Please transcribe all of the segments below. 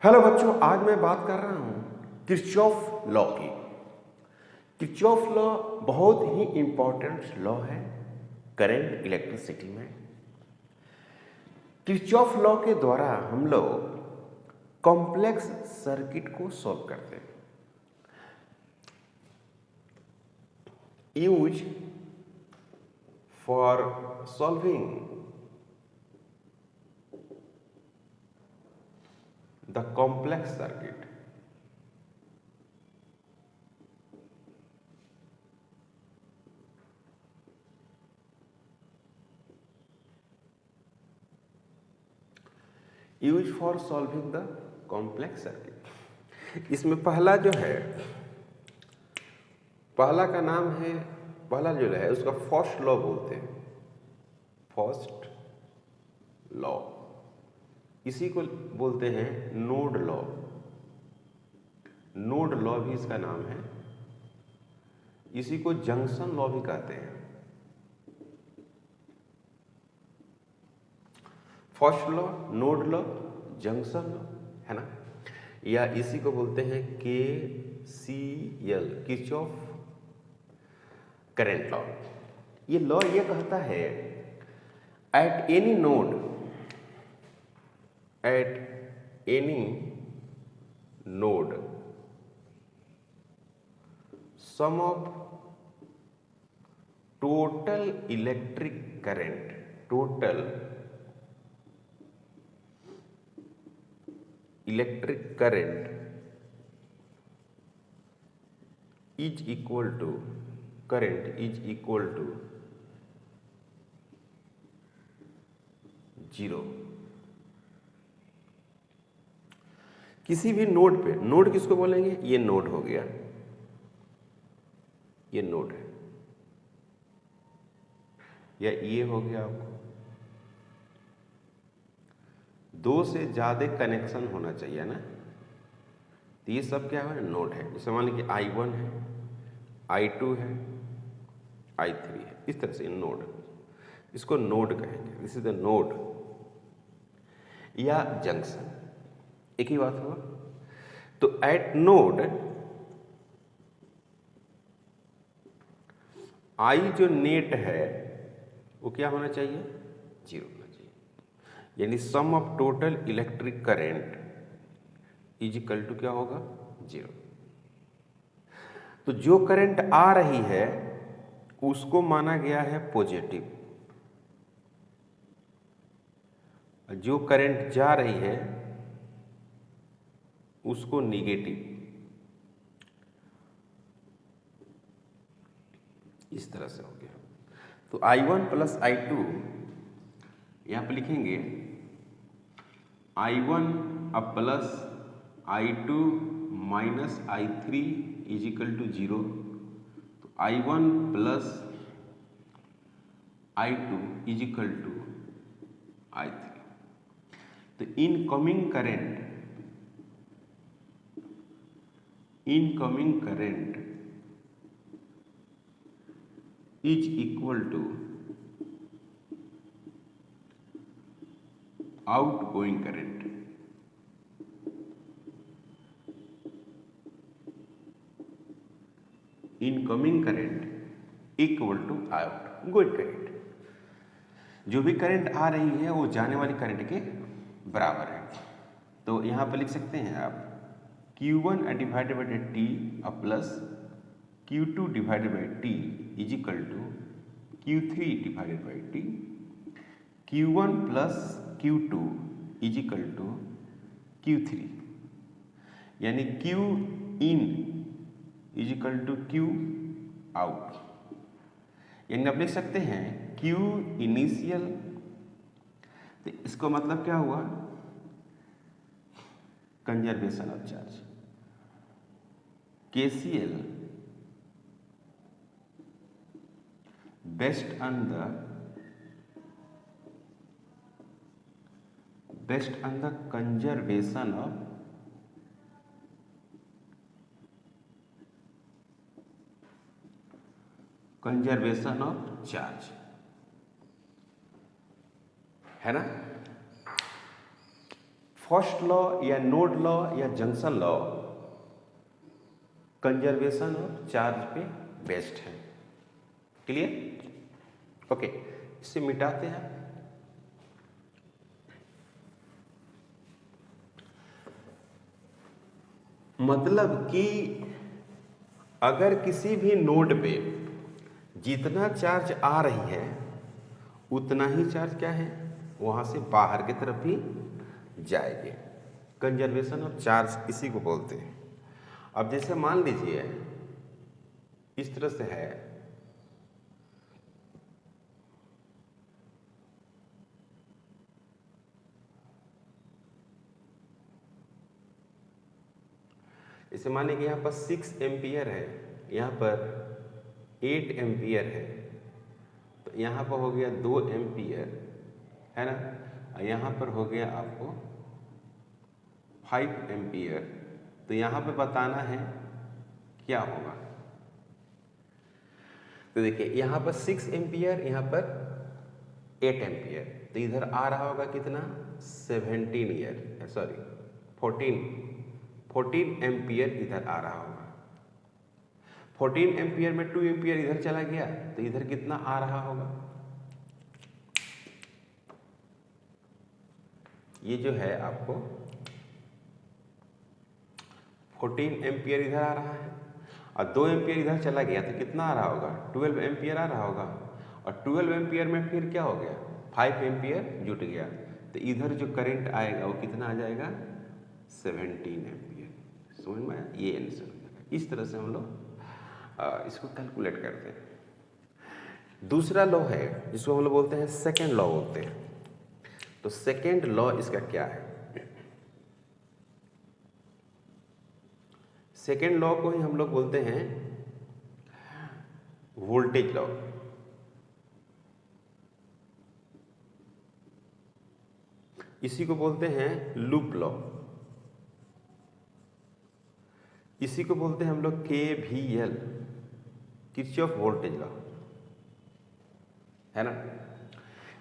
Hello बच्चों, आज मैं बात कर रहा हूं किरचॉफ लॉ की। किरचॉफ लॉ बहुत ही इंपॉर्टेंट लॉ है करंट इलेक्ट्रिसिटी में। किरचॉफ लॉ के द्वारा हम लोग कॉम्प्लेक्स सर्किट को सॉल्व करते हैं। Use for solving the complex circuit. Use for solving the complex circuit. इसमें पहला जो है, पहला का नाम है, पहला जो है उसका फर्स्ट लॉ बोलते हैं। फर्स्ट लॉ, इसी को बोलते हैं नोड लॉ। नोड लॉ भी इसका नाम है। इसी को जंक्शन लॉ भी कहते हैं। First law, node law, junction law, है ना। या इसी को बोलते हैं KCL, किरचॉफ करंट लॉ। ये लॉ ये कहता है at any node, at any node, sum of total electric current, total electric current is equal to, current is equal to 0। किसी भी नोड पे, नोड किसको बोलेंगे? ये नोड हो गया, ये नोड है, या ये हो गया। आपको दो से ज्यादा कनेक्शन होना चाहिए ना, तो ये सब क्या है? नोड है। जैसे मान लीजिए I1 है, I2 है, I3 है, इस तरह से नोड, इसको नोड कहेंगे। दिस इज द नोड या जंक्शन, एक ही बात हुआ। तो एट नोड आई जो नेट है वो क्या होना चाहिए? 0 होना चाहिए। यानी sum of total electric current is equal to क्या होगा? 0। तो जो करंट आ रही है उसको माना गया है पॉजिटिव, जो करंट जा रही है उसको निगेटिव। इस तरह से हो गया। तो I1 प्लस I2 यहां पर लिखेंगे I1 अब plus I2 minus I3 is equal to 0। तो I1 plus I2 is equal to I3। तो incoming current is equal to outgoing current। Incoming current equal to outgoing current. जो भी current आ रही है वो जाने वाली करंट के बराबर है। तो यहां पर लिख सकते हैं आप Q1 divided by T plus Q2 divided by T is equal to Q3 divided by T। Q1 plus Q2 is equal to Q3, यानी Q in is equal to Q out. यानी आप लिख सकते हैं Q इनिशियल, तो इसको मतलब क्या हुआ? Conservation of charge. KCL based on the conservation of charge, है ना। फर्स्ट लॉ या नोड लॉ या junction law conservation of charge पे बेस्ड है। क्लियर? ओके, इसे मिटाते हैं। मतलब कि अगर किसी भी नोड पे जितना चार्ज आ रही है उतना ही चार्ज क्या है, वहां से बाहर की तरफ भी जाएगी। कंजर्वेशन ऑफ चार्ज इसी को बोलते हैं। अब जैसे मान लीजिए इस तरह से है, इसे माने कि यहाँ पर 6 एम्पियर है, यहाँ पर 8 एम्पियर है, तो यहाँ पर हो गया 2 एम्पियर है ना, यहाँ पर हो गया आपको 5 एम्पियर। तो यहाँ पे बताना है क्या होगा। तो देखिए यहाँ पर 6 एम्पियर, यहाँ पर 8 एम्पियर, तो इधर आ रहा होगा कितना 14 एम्पियर इधर आ रहा होगा। 14 एम्पियर में 2 एम्पियर इधर चला गया तो इधर कितना आ रहा होगा, ये जो है आपको 14 एम्पियर इधर आ रहा है और 2 एम्पियर इधर चला गया तो कितना आ रहा होगा, 12 एम्पियर आ रहा होगा। और 12 एम्पियर में फिर क्या हो गया, 5 एम्पियर जुट गया, तो इधर जो करंट आएगा वो कितना आ जाएगा 17 एम्पियर। समझ में आया? ये आंसर। इस तरह से हम लोग इसको कैलकुलेट करते हैं। दूसरा लॉ है जिसको हम लोग बोलते हैं सेकेंड लॉ बोलते हैं। तो सेकेंड लॉ इसका क्या है, सेकेंड लॉ को ही हम लोग बोलते हैं वोल्टेज लॉ। इसी को बोलते हैं लूप लॉ। इसी को बोलते हैं हम लोग KVL, किरचॉफ वोल्टेज लॉ, है ना।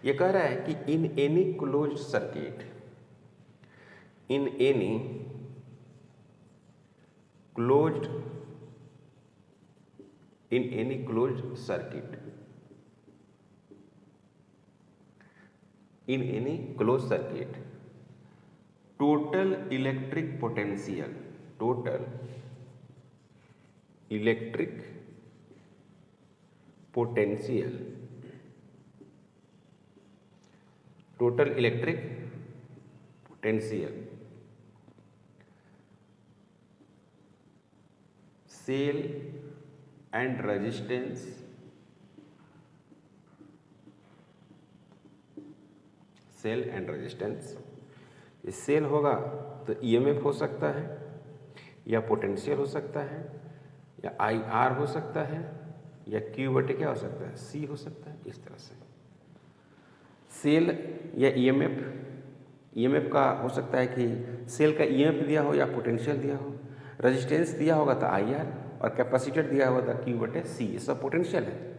ये कह रहा है कि in any closed circuit, in any closed in any closed circuit, in any closed circuit, total electric potential, total electric potential, total electric potential cell and resistance, cell and resistance. Cell होगा तो EMF हो सकता है या potential हो सकता है या IR हो सकता है या Q बटे क्या हो सकता है C हो सकता है। इस तरह से सेल या ईएमएफ का हो सकता है कि सेल का ईएमएफ दिया हो या पोटेंशियल दिया हो, रेजिस्टेंस दिया होगा तो IR और कैपेसिटर दिया होगा तो Q बटे C, ये सब पोटेंशियल है।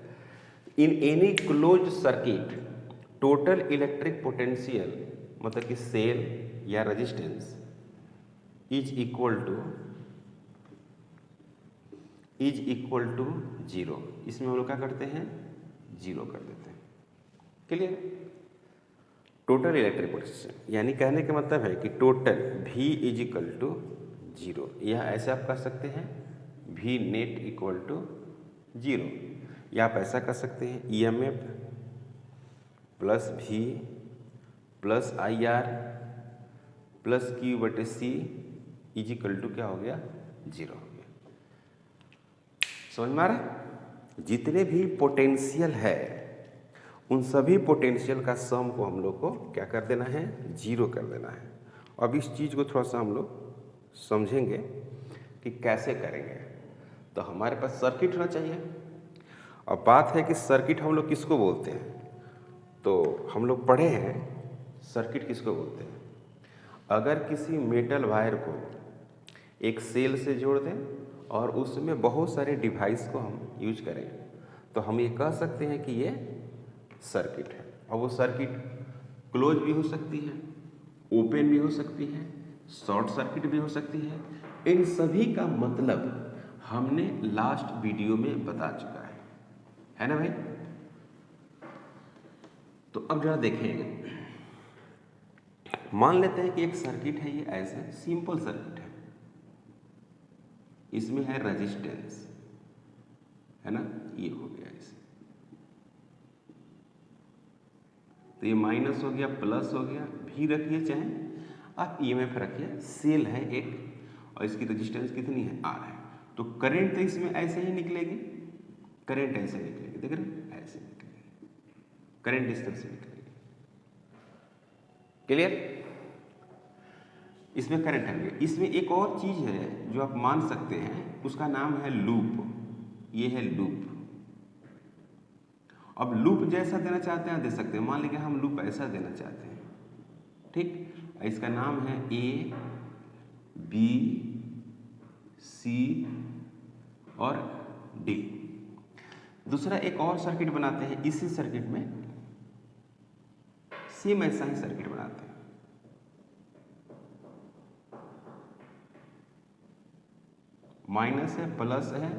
In any closed circuit total electric potential मतलब कि सेल या रेजिस्टेंस इज इक्वल टू 0। इसमें हम लोग क्या करते हैं, 0 कर देते हैं। क्लियर? टोटल इलेक्ट्रिक पोटेंशियल यानी कहने का मतलब है कि total V is equal to 0। यह ऐसे आप कर सकते हैं V नेट इक्वल टू 0, या आप ऐसा कर सकते हैं EMF plus V plus IR plus Q बटे C इज इक्वल टू क्या हो गया 0 हो गया। समझ में आ रहा है? जितने भी पोटेंशियल है उन सभी पोटेंशियल का सम को हम लोग को क्या कर देना है, 0 कर देना है। अब इस चीज़ को थोड़ा सा हम लोग समझेंगे कि कैसे करेंगे। तो हमारे पास सर्किट होना चाहिए। अब बात है कि सर्किट हम लोग किसको बोलते हैं, तो हम लोग पढ़े हैं सर्किट किसको बोलते हैं। अगर किसी मेटल वायर को एक सेल से जोड़ दें और उसमें बहुत सारे डिवाइस को हम यूज करें तो हम ये कह सकते हैं कि ये सर्किट है। और वो सर्किट क्लोज भी हो सकती है ओपन भी हो सकती है, शॉर्ट सर्किट भी हो सकती है। इन सभी का मतलब हमने लास्ट वीडियो में बता चुका है ना भाई। तो अब जरा देखें, मान लेते हैं कि एक सर्किट है, ये ऐसे सिंपल सर्किट है, इसमें है रेजिस्टेंस, है ना, ये हो गया ऐसे, तो ये माइनस हो गया, प्लस हो गया, भी रखिए चाहे आप ईएमएफ रखिए, सेल है एक और इसकी रेजिस्टेंस कितनी है, आर है। तो करंट तो इसमें ऐसे ही निकलेगी, करंट ऐसे निकलेगी, देख रहे हैं, ऐसे निकलेगी, करंट इस तरह से निकलेगी। क्लियर? इसमें करंट है। इसमें एक और चीज है जो आप मान सकते हैं, उसका नाम है लूप। ये है लूप। अब लूप जैसा देना चाहते हैं दे सकते हैं। मान लीजिए हम लूप ऐसा देना चाहते हैं, ठीक, इसका नाम है ए बी सी और डी। दूसरा एक और सर्किट बनाते हैं, इसी सर्किट में सेम ऐसा ही सर्किट बनाते हैं। माइनस है, प्लस है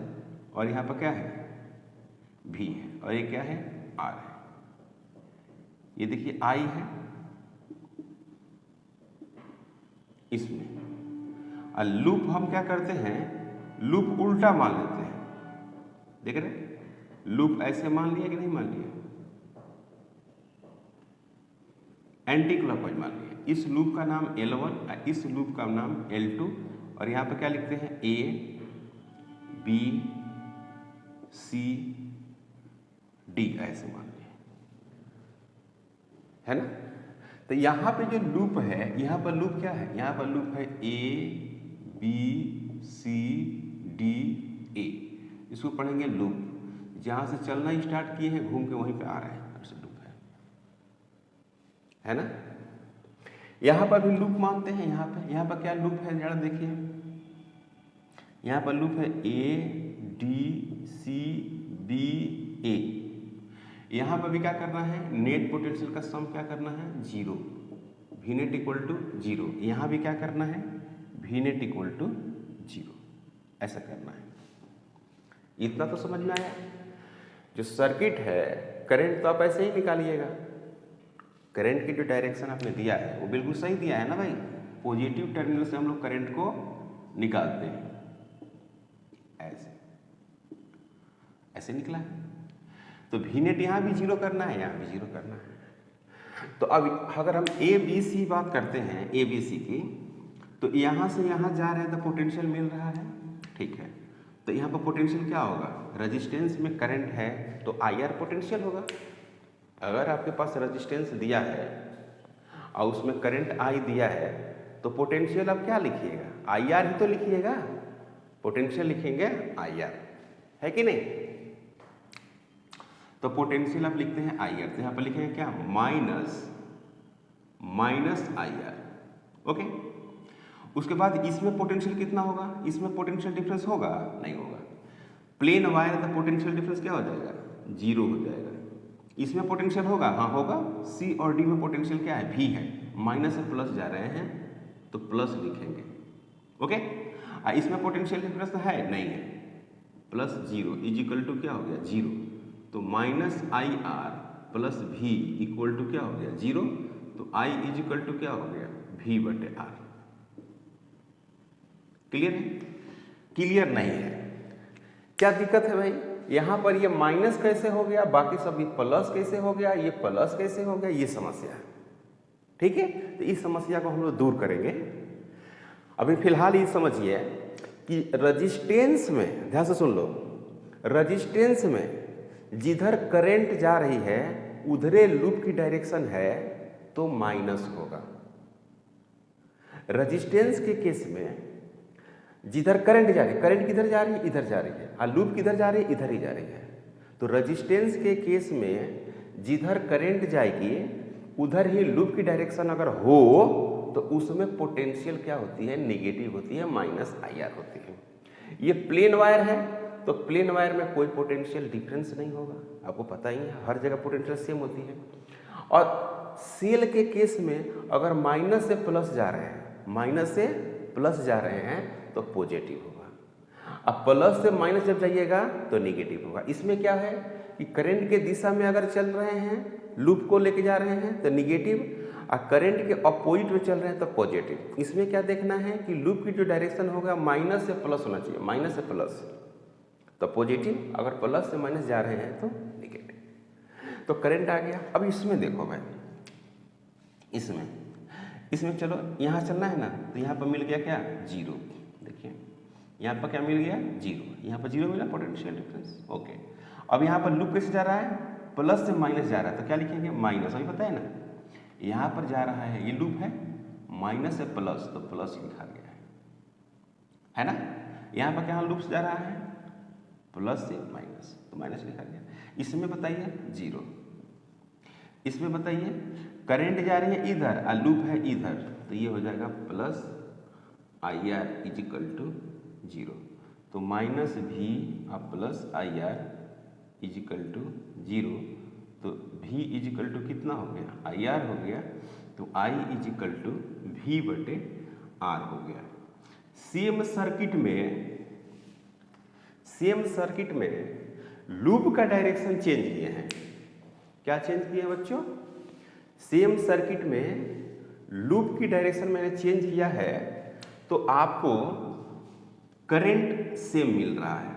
और यहां पर क्या है, भी है, और ये क्या है, आर है। ये देखिए आई है इसमें, और लूप हम क्या करते हैं, लूप उल्टा मान लेते हैं, देख रहे, लूप ऐसे मान लिया कि नहीं मान लिया, एंटी क्लॉकवाइज मान लिया। इस लूप का नाम L1, इस लूप का नाम L2, और यहां पर क्या लिखते हैं, ए बी सी डी ऐसे मान लिया, है ना। तो यहां पे जो लूप है, यहां पर लूप क्या है, यहां पर लूप है A B C D A. इसको पढ़ेंगे लूप, जहां से चलना स्टार्ट किए हैं घूम के वहीं पे आ रहे हैं, ऐसे लूप है ना। यहां पर भी लूप मानते हैं। यहां पर क्या लूप है, जरा देखिए, यहां पर लूप है ए डी सी बी ए। यहां पर भी क्या करना है, नेट पोटेंशियल का सम क्या करना है, zero, V net equal to zero. यहां भी क्या करना है, V net equal to zero, ऐसा करना है। इतना तो समझ में आया। जो सर्किट है, करंट तो आप ऐसे ही निकालिएगा, करंट की जो डायरेक्शन आपने दिया है वो बिल्कुल सही दिया है ना भाई। पॉजिटिव टर्मिनल से हम लोग करंट को निकालते हैं, ऐसे निकला है। तो वी नेट यहाँ भी जीरो करना है, यहाँ भी जीरो करना है। तो अब अगर हम ए बी सी बात करते हैं, ए बी सी की, तो यहाँ से यहाँ जा रहे हैं तो पोटेंशियल मिल रहा है, ठीक है। तो यहाँ पर पोटेंशियल क्या होगा, रेजिस्टेंस में करंट है तो आई आर पोटेंशियल होगा। अगर आपके पास रेजिस्टेंस दिया है और उसमें करंट आई दिया है, तो पोटेंशियल आप क्या लिखिएगा, आई आर ही तो लिखिएगा, पोटेंशियल लिखेंगे आई आर, है कि नहीं। तो पोटेंशियल आप लिखते हैं आई आर, तो यहां पर लिखेंगे क्या, माइनस आई आर, ओके। उसके बाद इसमें पोटेंशियल कितना होगा, इसमें पोटेंशियल डिफरेंस होगा, नहीं होगा। प्लेन वायर का पोटेंशियल डिफरेंस क्या हो जाएगा, जीरो हो जाएगा। इसमें पोटेंशियल होगा, हाँ होगा। सी और डी में पोटेंशियल क्या है, भी है, माइनस से प्लस जा रहे हैं तो प्लस लिखेंगे, ओके। इसमें पोटेंशियल डिफरेंस है, नहीं है, plus zero is equal to क्या हो गया, जीरो। तो माइनस आई आर प्लस भी इक्वल टू क्या हो गया, जीरो। तो आई इज इक्वल टू क्या हो गया, भी बटे आर। क्लियर है, क्लियर नहीं है, क्या दिक्कत है भाई। यहां पर ये माइनस कैसे हो गया, बाकी सब ये प्लस कैसे हो गया, ये प्लस कैसे हो गया, ये समस्या है, ठीक है। तो इस समस्या को हम लोग दूर करेंगे। अभी फिलहाल ये समझिए कि रेजिस्टेंस में, ध्यान से सुन लो, रेजिस्टेंस में जिधर करंट जा रही है उधरे लूप की डायरेक्शन है तो माइनस होगा। रेजिस्टेंस के केस में जिधर करंट जा रही है, करंट किधर जा रही है, इधर जा रही है, और लूप किधर जा रही है, इधर ही जा रही है। तो रेजिस्टेंस के केस में जिधर करंट जाएगी उधर ही लूप की डायरेक्शन अगर हो तो उसमें पोटेंशियल क्या होती है, नेगेटिव होती है, माइनस आई आर होती है। ये प्लेन वायर है तो प्लेन वायर में कोई पोटेंशियल डिफरेंस नहीं होगा, आपको पता ही है, हर जगह पोटेंशियल सेम होती है। और सेल के केस में अगर माइनस से प्लस जा रहे हैं, माइनस से प्लस जा रहे हैं तो पॉजिटिव होगा, अब प्लस से माइनस जब जाइएगा तो नेगेटिव होगा। इसमें क्या है कि करंट के दिशा में अगर चल रहे हैं, लूप को लेके जा रहे हैं तो निगेटिव, और करंट के अपोजिट में चल रहे हैं तो पॉजिटिव। इसमें क्या देखना है कि लूप की जो डायरेक्शन होगा माइनस से प्लस होना चाहिए, माइनस से प्लस तो पॉजिटिव, अगर प्लस से माइनस जा रहे हैं तो नेगेटिव। तो करंट आ गया। अब इसमें देखो भाई, इसमें चलो यहाँ चलना है ना, तो यहाँ पर मिल गया क्या, जीरो। देखिए यहाँ पर क्या मिल गया, जीरो, यहाँ पर जीरो मिला, पोटेंशियल डिफरेंस। ओके, अब यहाँ पर लूप कैसे जा रहा है, प्लस से माइनस जा रहा है, तो क्या लिखेंगे, माइनस। अभी पता है ना, यहाँ पर जा रहा है, ये लूप है, माइनस से प्लस, तो प्लस लिखा गया है ना। यहाँ पर क्या लूप से जा रहा है, प्लस से माइनस, तो माइनस लिखा गया। इसमें बताइए जीरो, इसमें बताइए करंट जा रही है इधर और लूप है इधर, तो ये हो जाएगा plus I R is equal to zero. तो माइनस भी और plus I R is equal to zero, तो भी इज इक्वल टू कितना हो गया, आई आर हो गया, तो आई इज इक्वल टू भी बटे आर हो गया। सेम सर्किट में लूप का डायरेक्शन चेंज किए हैं। क्या चेंज किए हैं बच्चों, सेम सर्किट में लूप की डायरेक्शन मैंने चेंज किया है, तो आपको करंट सेम मिल रहा है।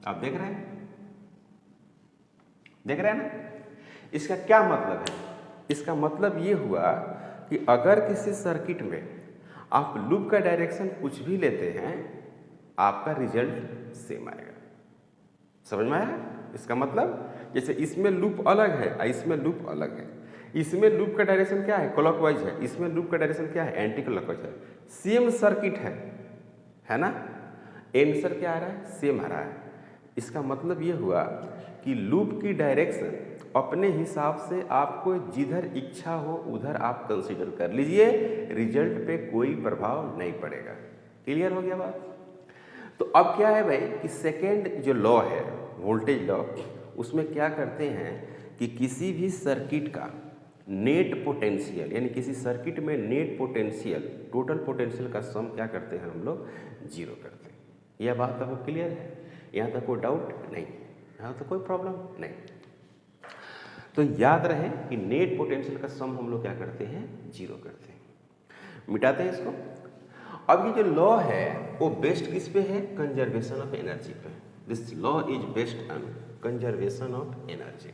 आप देख रहे हैं ना। इसका क्या मतलब है, इसका मतलब ये हुआ कि अगर किसी सर्किट में आप लूप का डायरेक्शन कुछ भी लेते हैं, आपका रिजल्ट सेम आएगा। समझ में आया इसका मतलब, जैसे इसमें लूप अलग है और इसमें लूप अलग है। इसमें लूप का डायरेक्शन क्या है, क्लॉकवाइज है, इसमें लूप का डायरेक्शन क्या है, एंटी क्लॉकवाइज है। सेम सर्किट है ना, आंसर क्या आ रहा है, सेम आ रहा है। इसका मतलब ये हुआ कि लूप की डायरेक्शन अपने हिसाब से आपको जिधर इच्छा हो उधर आप कंसीडर कर लीजिए, रिजल्ट पे कोई प्रभाव नहीं पड़ेगा। क्लियर हो गया बात। तो अब क्या है भाई कि सेकेंड जो लॉ है, वोल्टेज लॉ, उसमें क्या करते हैं कि किसी भी सर्किट का नेट पोटेंशियल, यानी किसी सर्किट में नेट पोटेंशियल, टोटल पोटेंशियल का सम क्या करते हैं हम लोग, जीरो करते हैं। यह बात आपको क्लियर है, यहाँ तक कोई डाउट नहीं, यहाँ तक कोई प्रॉब्लम नहीं। तो याद रहे कि नेट पोटेंशियल का सम हम लोग क्या करते हैं, जीरो करते हैं, मिटाते हैं इसको। अब ये जो लॉ है वो बेस्ड किस पे है, कंजर्वेशन ऑफ एनर्जी पे। This law is based on conservation of energy.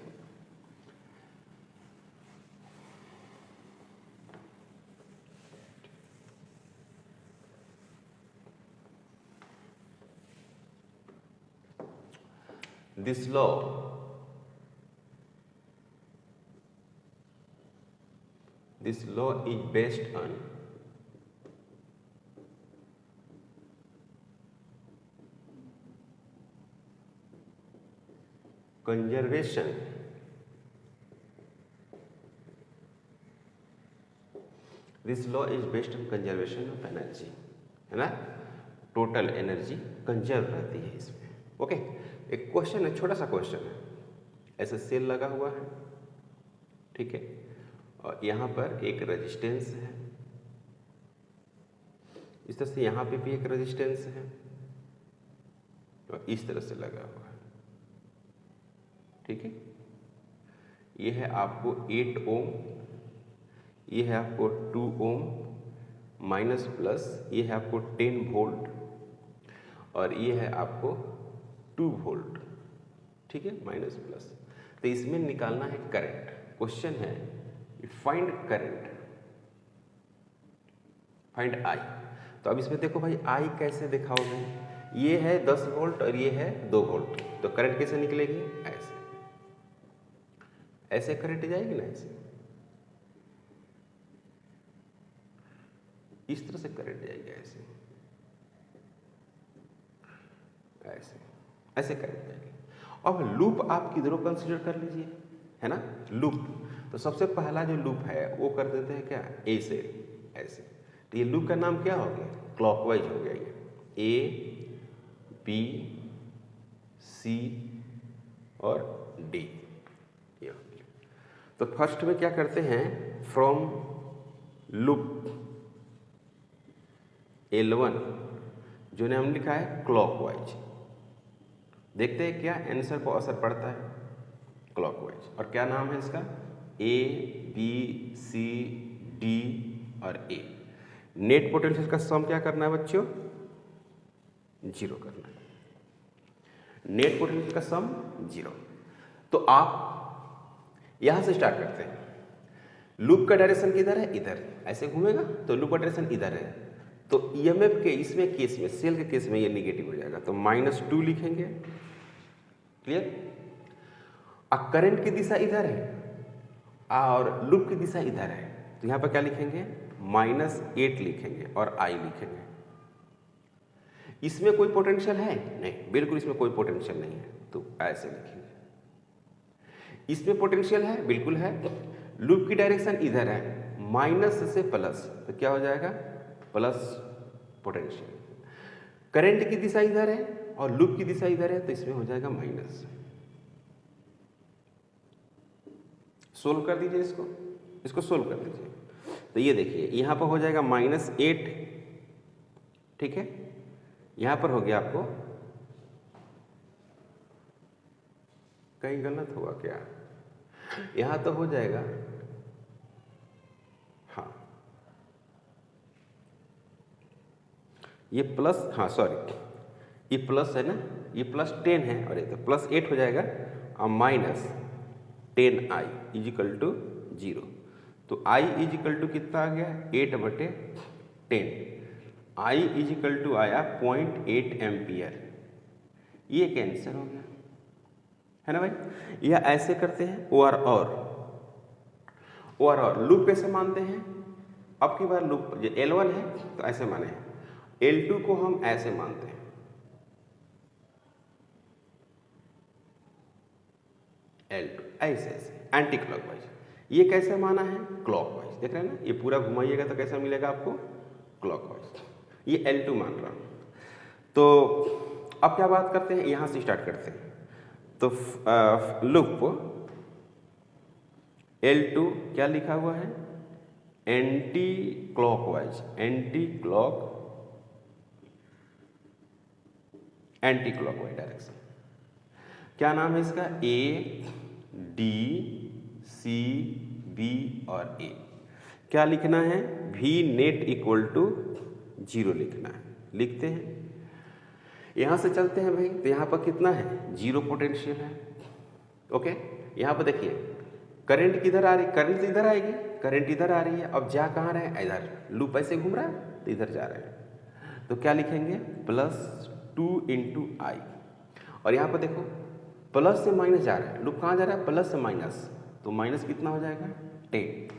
This law is based on conservation this law is based on conservation of energy, है ना। टोटल एनर्जी कंजर्व रहती है इसमें। ओके, एक क्वेश्चन है, छोटा सा क्वेश्चन है, ऐसे सेल लगा हुआ है, ठीक है, और यहाँ पर एक रेजिस्टेंस है, इस तरह से यहाँ पे भी एक रेजिस्टेंस है और इस तरह से लगा हुआ है, ठीक है। ये है आपको 8 ओम, ये है आपको 2 ओम माइनस प्लस, ये है आपको 10 वोल्ट और ये है आपको 2 वोल्ट, ठीक है, माइनस प्लस। तो इसमें निकालना है करंट। क्वेश्चन है फाइंड करंट, फाइंड आई। तो अब इसमें देखो भाई आई कैसे दिखाओगे, ये है 10 वोल्ट और ये है 2 वोल्ट, तो करंट कैसे निकलेगी, ऐसे करंट जाएगी ना, इस तरह से करंट जाएगी, ऐसे करंट जाएगी। अब लूप आप किधरों कंसीडर कर लीजिए, है ना, लूप। तो सबसे पहला जो लूप है वो कर देते हैं क्या, ए से ऐसे। तो ये लूप का नाम क्या हो गया, क्लॉकवाइज हो गया, ये ए बी सी और डी, ये हो गया। तो फर्स्ट में क्या करते हैं, फ्रॉम लूप L1 जो ने हम लिखा है क्लॉकवाइज, देखते हैं क्या आंसर को असर पड़ता है क्लॉकवाइज। और क्या नाम है इसका, A B C D और A। नेट पोटेंशियल का सम क्या करना है बच्चों, 0 करना है। नेट पोटेंशियल का सम 0। तो आप यहां से स्टार्ट करते हैं। लूप का डायरेक्शन किधर है, इधर, ऐसे घूमेगा तो लूप का डायरेक्शन इधर है। तो ईएमएफ के इसमें केस में, सेल के केस में ये निगेटिव हो जाएगा, तो -2 लिखेंगे, क्लियर। अब करंट की दिशा इधर है और लूप की दिशा इधर है, तो यहां पर क्या लिखेंगे, -8 लिखेंगे और I लिखेंगे। इसमें कोई पोटेंशियल है नहीं, बिल्कुल इसमें कोई पोटेंशियल नहीं है, तो ऐसे लिखेंगे। इसमें पोटेंशियल है, बिल्कुल है। लूप की डायरेक्शन इधर है, माइनस से प्लस, तो क्या हो जाएगा, प्लस पोटेंशियल। करंट की दिशा इधर है और लूप की दिशा इधर है, तो इसमें हो जाएगा माइनस। सोल्व कर दीजिए इसको सोल्व कर दीजिए। तो ये देखिए यहां पर हो जाएगा -8, ठीक है। यहां पर हो गया, आपको कहीं गलत हुआ क्या, यहां तो हो जाएगा, हाँ ये प्लस, हाँ सॉरी, ये प्लस है ना, ये +10 है और ये तो +8 हो जाएगा और -10I = 0। तो I = कितना आ गया, 8/10। I = आया 0.8 एम्पियर। ये एक आंसर हो गया, है ना भाई। या ऐसे करते हैं और लूप कैसे मानते हैं, अब की बार लूप जो L1 है तो ऐसे माने हैं, L2 को हम ऐसे मानते हैं, L2 ऐसे एंटी क्लॉकवाइज। ये कैसे माना है, क्लॉकवाइज, देख रहे हैं ना, ये पूरा घुमाइएगा तो कैसा मिलेगा आपको, क्लॉकवाइज। ये L2 मान रहा हूं। तो अब क्या बात करते हैं, यहां से स्टार्ट करते हैं। तो लूप L2 क्या लिखा हुआ है, anti clockwise, anti clockwise direction. क्या नाम है इसका, A D C B और A। क्या लिखना है, V नेट = 0 लिखना है, लिखते हैं। यहां से चलते हैं भाई, तो यहां पर कितना है, 0 पोटेंशियल है, ओके। यहां पर देखिए करंट किधर आ रही, करंट इधर आएगी, करंट इधर आ रही है, अब जा कहां रहे हैं, इधर, लूप ऐसे घूम रहा है तो इधर जा रहे हैं, तो क्या लिखेंगे, +2 × I। और यहां पर देखो प्लस से माइनस जा रहा है, लूप कहां जा रहा है, प्लस से माइनस, तो माइनस कितना हो जाएगा, 10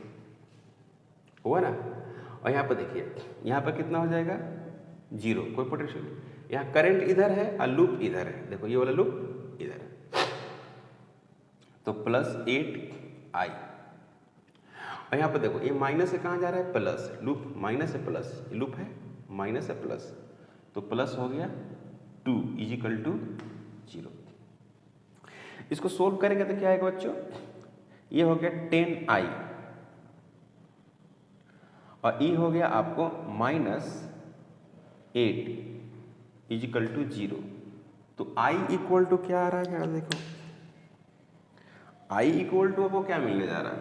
हुआ ना। और यहाँ पर देखिए, यहाँ पर कितना हो जाएगा, 0, कोई पोटेंशियल नहीं। यहाँ करंट इधर है और लूप इधर है, देखो ये वाला लूप इधर है, तो +8I। और यहाँ पर देखो ये माइनस से कहाँ जा रहा है, प्लस, लूप माइनस से प्लस, लूप है माइनस से प्लस, तो प्लस हो गया 2 = 0। इसको सोल्व करेंगे तो क्या आएगा बच्चों, ये हो गया 10I और ई हो गया आपको -8 = 0। तो I = क्या आ रहा है, यार देखो I = आपको क्या मिलने जा रहा है,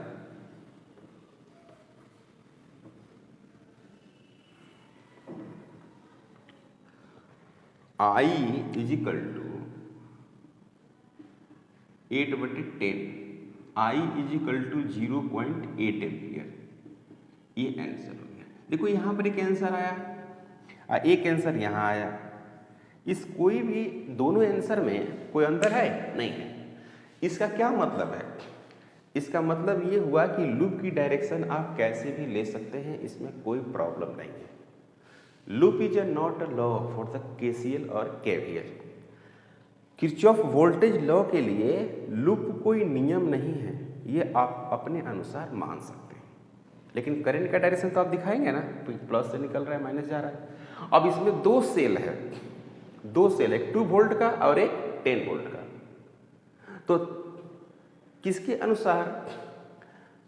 I = 8/10, I = 0.8 एम्पियर। ये आंसर हो गया। देखो यहाँ पर एक आंसर आया, एक आंसर यहाँ आया। इस कोई भी दोनों आंसर में कोई अंतर है नहीं है। इसका क्या मतलब है, इसका मतलब ये हुआ कि लूप की डायरेक्शन आप कैसे भी ले सकते हैं, इसमें कोई प्रॉब्लम नहीं है। Loop is not a law for the KCL और केवीएल। किरचॉफ वोल्टेज लॉ के लिए लूप कोई नियम नहीं है, ये आप अपने अनुसार मान सकते हैं। लेकिन करंट का डायरेक्शन तो आप दिखाएंगे ना, प्लस से निकल रहा है माइनस जा रहा है। अब इसमें दो सेल है, एक 2 वोल्ट का और एक 10 वोल्ट का। तो किसके अनुसार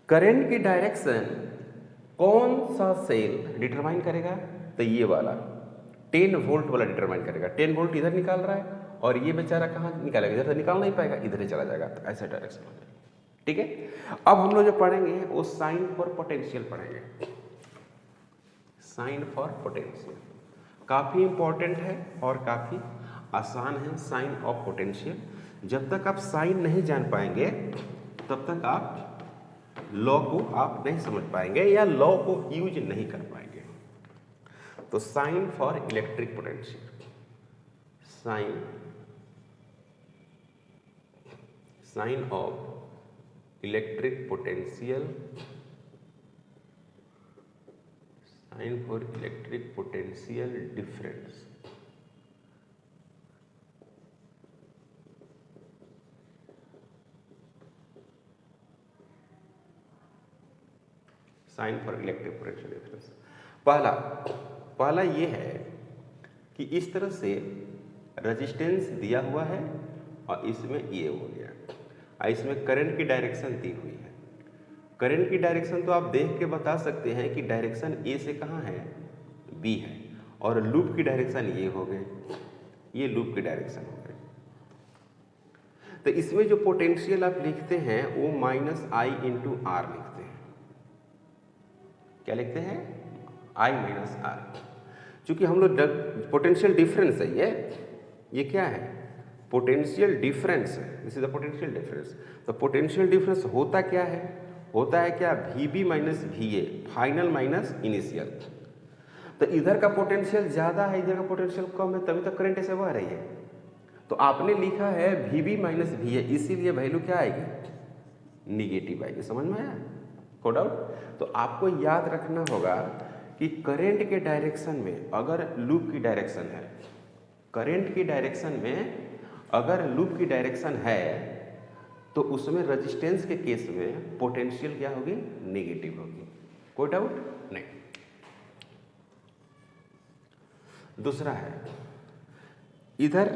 करंट की डायरेक्शन कौन सा सेल डिटरमाइन करेगा? तो ये वाला 10 वोल्ट वाला डिटरमाइन करेगा। 10 वोल्ट इधर निकाल रहा है और ये बेचारा कहाँ निकालेगा? इधर से निकाल नहीं पाएगा, इधर ही चला जाएगा, तो ऐसा डायरेक्शन हो जाएगा। ठीक है, अब हम लोग जो पढ़ेंगे वो साइन फॉर पोटेंशियल पढ़ेंगे। साइन फॉर पोटेंशियल काफ़ी इंपॉर्टेंट है और काफ़ी आसान है साइन ऑफ पोटेंशियल। जब तक आप साइन नहीं जान पाएंगे तब तक आप लॉ को आप नहीं समझ पाएंगे या लॉ को यूज नहीं कर पाएंगे। तो sign for electric potential, sign of electric potential, sign for electric potential difference. Sign for electric potential difference. पहला ये है कि इस तरह से रेजिस्टेंस दिया हुआ है और इसमें ये हो गया और इसमें करंट की डायरेक्शन दी हुई है। करंट की डायरेक्शन तो आप देख के बता सकते हैं कि डायरेक्शन ए से कहाँ है? बी है, और लूप की डायरेक्शन ये हो गए, ये लूप की डायरेक्शन हो गए। तो इसमें जो पोटेंशियल आप लिखते हैं वो -I × R लिखते हैं। क्या लिखते हैं? I - R। चूंकि हम लोग पोटेंशियल डिफरेंस है, ये क्या है? पोटेंशियल डिफरेंस है। This is the potential difference. तो पोटेंशियल डिफरेंस होता क्या है? होता है क्या? VB - VA, final minus initial. तो इधर का पोटेंशियल ज़्यादा है, इधर का पोटेंशियल कम है, तभी तो करंट ऐसे बह रही है। तो आपने लिखा है VB - VA, इसीलिए वैल्यू क्या आएगी? निगेटिव आएगी। समझ में आया? कोई डाउट? तो आपको याद रखना होगा कि करंट के डायरेक्शन में अगर लूप की डायरेक्शन है, करंट की डायरेक्शन में अगर लूप की डायरेक्शन है तो उसमें रेजिस्टेंस के केस में पोटेंशियल क्या होगी? नेगेटिव होगी। कोई डाउट नहीं। दूसरा है इधर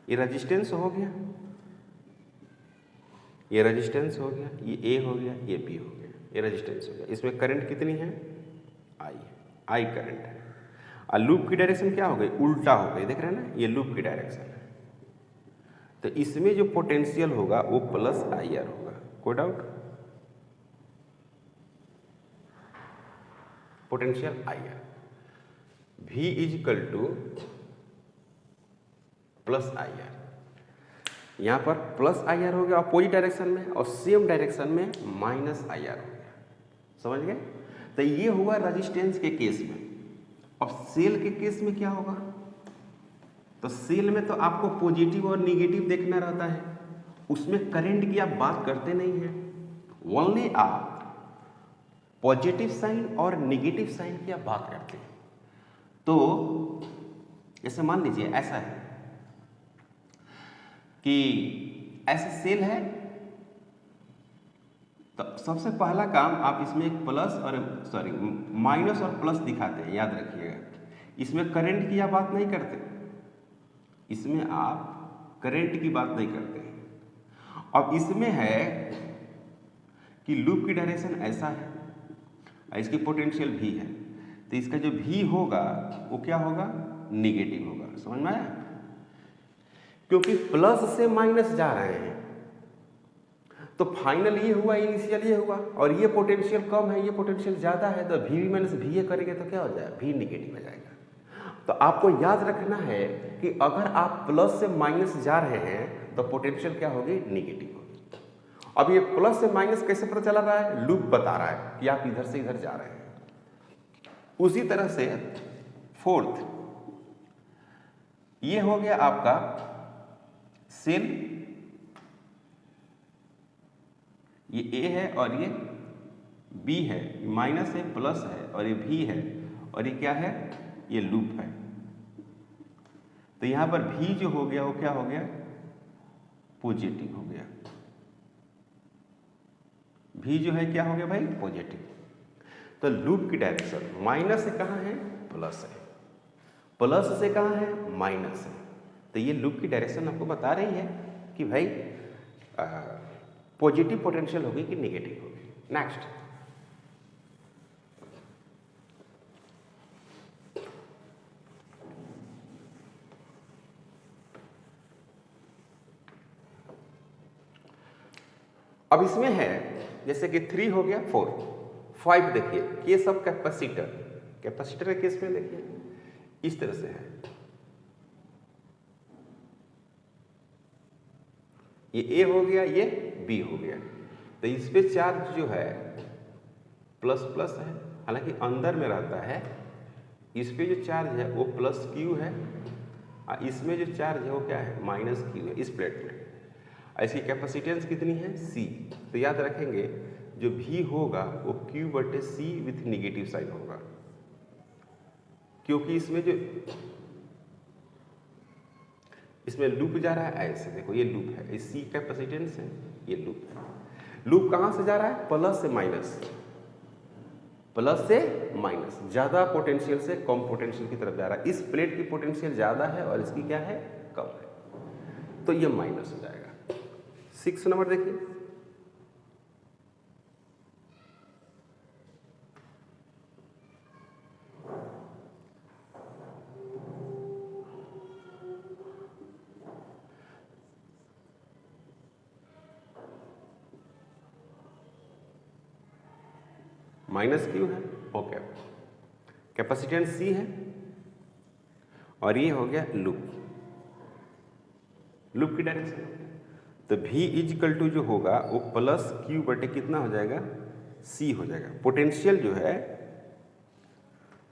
ये रेजिस्टेंस हो गया, ये रेजिस्टेंस हो गया, ये ए हो गया, ये बी हो गया, ये रेजिस्टेंस हो गया। इसमें करंट कितनी है? आई करंट है। और लूप की डायरेक्शन क्या हो गई? उल्टा हो गई। देख रहे हैं ना, ये लूप की डायरेक्शन है। तो इसमें जो पोटेंशियल होगा वो +IR होगा। कोई doubt? Potential IR, V = +IR। यहाँ पर +IR हो गया अपोजिट डायरेक्शन में, और सेम डायरेक्शन में -IR हो गया। समझ गए? तो ये हुआ रेजिस्टेंस के केस में। अब सेल के केस में क्या होगा? तो सेल में तो आपको पॉजिटिव और नेगेटिव देखना रहता है, उसमें करंट की आप बात करते नहीं हैं। ओनली आप पॉजिटिव साइन और नेगेटिव साइन की आप बात करते हैं। तो जैसे मान लीजिए ऐसा है कि ऐसे सेल है, तो सबसे पहला काम आप इसमें एक माइनस और प्लस दिखाते हैं। याद रखिएगा, इसमें करंट की आप बात नहीं करते, इसमें आप करंट की बात नहीं करते। अब इसमें है कि लूप की डायरेक्शन ऐसा है और इसकी पोटेंशियल भी है, तो इसका जो भी होगा वो क्या होगा? निगेटिव होगा। समझ में आया? क्योंकि प्लस से माइनस जा रहे हैं, तो फाइनल ये हुआ, इनिशियल ये हुआ, और ये पोटेंशियल कम है, ये पोटेंशियल ज़्यादा है, तो VB - VA करेंगे तो क्या हो जाएगा? V निगेटिव हो जाएगा। तो आपको याद रखना है कि अगर आप प्लस से माइनस जा रहे हैं तो पोटेंशियल क्या होगी? निगेटिव होगी। अब ये प्लस से माइनस कैसे पता चला रहा है? लूप बता रहा है कि आप इधर से इधर जा रहे हैं। उसी तरह से फोर्थ, ये हो गया आपका सेल, ये A है और ये B है, माइनस है, प्लस है, और ये V है, और ये क्या है? ये लूप है। तो यहां पर V जो हो गया वो क्या हो गया? पॉजिटिव हो गया। V जो है क्या हो गया भाई? पॉजिटिव। तो लूप की डायरेक्शन माइनस से कहाँ है? प्लस है, प्लस से कहाँ है? माइनस है। तो ये लूप की डायरेक्शन आपको बता रही है कि भाई पॉजिटिव पोटेंशियल होगी कि नेगेटिव होगी। नेक्स्ट, अब इसमें है जैसे कि 3 हो गया 4, 5 देखिए ये सब कैपेसिटर के केस में देखिए इस तरह से है, ये A हो गया, ये B हो गया, तो इस पे चार्ज जो है प्लस प्लस है, हालांकि अंदर में रहता है, इस पे जो चार्ज है वो प्लस Q है और इसमें जो चार्ज है वो क्या है माइनस Q है इस प्लेट में। इसकी कैपेसिटेंस कितनी है C, तो याद रखेंगे जो V होगा वो Q/C विथ निगेटिव साइन होगा, क्योंकि इसमें लूप जा रहा है ऐसे, देखो ये लूप है, C कैपेसिटेंस है, ये लूप है। लूप कहाँ से जा रहा है, प्लस से माइनस, ज्यादा पोटेंशियल से कम पोटेंशियल की तरफ जा रहा है। इस प्लेट की पोटेंशियल ज्यादा है और इसकी क्या है कम है, तो ये माइनस हो जाएगा। 6 नंबर देखिए, माइनस Q है, ओके, कैपेसिटेंस C है और ये हो गया लूप की डायरेक्शन, तो V इजिकल टू जो होगा वो प्लस Q बटे कितना हो जाएगा C हो जाएगा। पोटेंशियल जो है,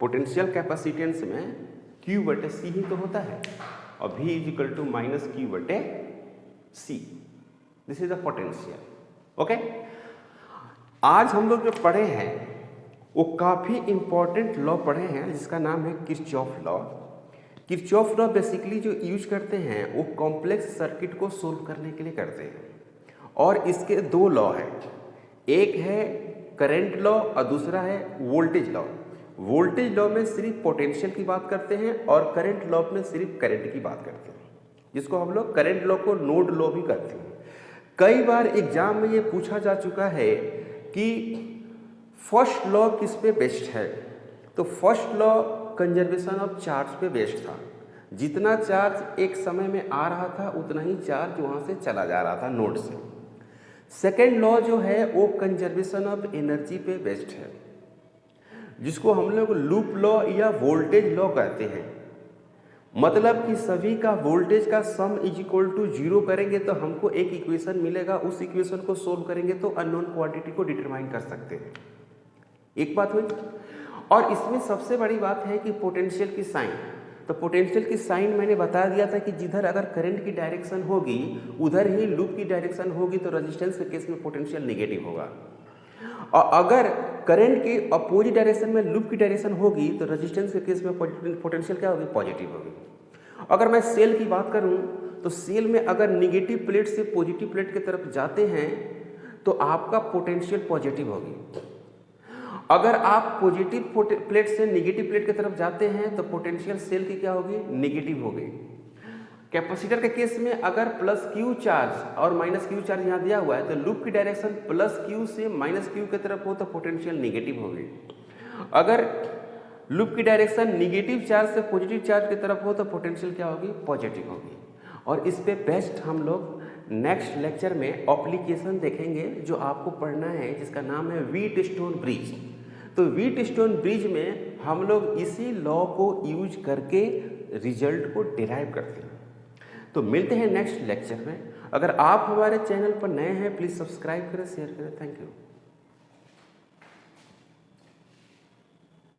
पोटेंशियल कैपेसिटेंस में Q बटे C ही तो होता है और V is equal to minus Q बटे C, this is the potential. Okay, आज हम लोग जो पढ़े हैं वो काफ़ी इंपॉर्टेंट लॉ पढ़े हैं जिसका नाम है Kirchhoff law. Kirchhoff law basically जो यूज करते हैं वो कॉम्प्लेक्स सर्किट को सोल्व करने के लिए करते हैं और इसके 2 लॉ हैं, एक है करंट लॉ और दूसरा है वोल्टेज लॉ। वोल्टेज लॉ में सिर्फ पोटेंशियल की बात करते हैं और करंट लॉ में सिर्फ करंट की बात करते हैं, जिसको हम लोग करंट लॉ को नोड लॉ भी करते हैं। कई बार एग्जाम में ये पूछा जा चुका है कि फर्स्ट लॉ किस पे बेस्ड है, तो first law conservation of charge पे बेस्ड था। जितना चार्ज एक समय में आ रहा था उतना ही चार्ज वहाँ से चला जा रहा था नोड से। सेकेंड लॉ जो है वो कंजर्वेशन ऑफ एनर्जी पे बेस्ड है, जिसको हम लोग लूप लॉ या वोल्टेज लॉ कहते हैं। मतलब कि सभी का वोल्टेज का सम इज इक्वल टू 0 करेंगे तो हमको एक इक्वेशन मिलेगा, उस इक्वेशन को सोल्व करेंगे तो अननोन क्वांटिटी को डिटरमाइन कर सकते हैं। एक बात हुई, और इसमें सबसे बड़ी बात है कि पोटेंशियल की साइन, तो पोटेंशियल की साइन मैंने बता दिया था कि जिधर अगर करंट की डायरेक्शन होगी उधर ही लूप की डायरेक्शन होगी, तो रेजिस्टेंस के केस में पोटेंशियल नेगेटिव होगा, और अगर करंट की अपोजिट डायरेक्शन में लूप की डायरेक्शन होगी तो रेजिस्टेंस के केस में पोटेंशियल क्या होगी पॉजिटिव होगी। अगर मैं सेल की बात करूं तो सेल में अगर निगेटिव प्लेट से पॉजिटिव प्लेट की तरफ जाते हैं तो आपका पोटेंशियल पॉजिटिव होगी, अगर आप पॉजिटिव प्लेट से नेगेटिव प्लेट की तरफ जाते हैं तो पोटेंशियल सेल की क्या होगी नेगेटिव होगी। कैपेसिटर के केस में अगर प्लस Q चार्ज और माइनस Q चार्ज यहाँ दिया हुआ है तो लूप की डायरेक्शन प्लस Q से माइनस Q की तरफ हो तो पोटेंशियल नेगेटिव होगी। अगर लूप की डायरेक्शन निगेटिव चार्ज से पॉजिटिव चार्ज की तरफ हो तो पोटेंशियल क्या होगी पॉजिटिव होगी। और इस पे बेस्ट हम लोग नेक्स्ट लेक्चर में एप्लीकेशन देखेंगे जो आपको पढ़ना है, जिसका नाम है व्हीटस्टोन ब्रिज। तो व्हीटस्टोन ब्रिज में हम लोग इसी लॉ को यूज करके रिजल्ट को डिराइव करते हैं। तो मिलते हैं नेक्स्ट लेक्चर में। अगर आप हमारे चैनल पर नए हैं प्लीज़ सब्सक्राइब करें, शेयर करें। Thank you.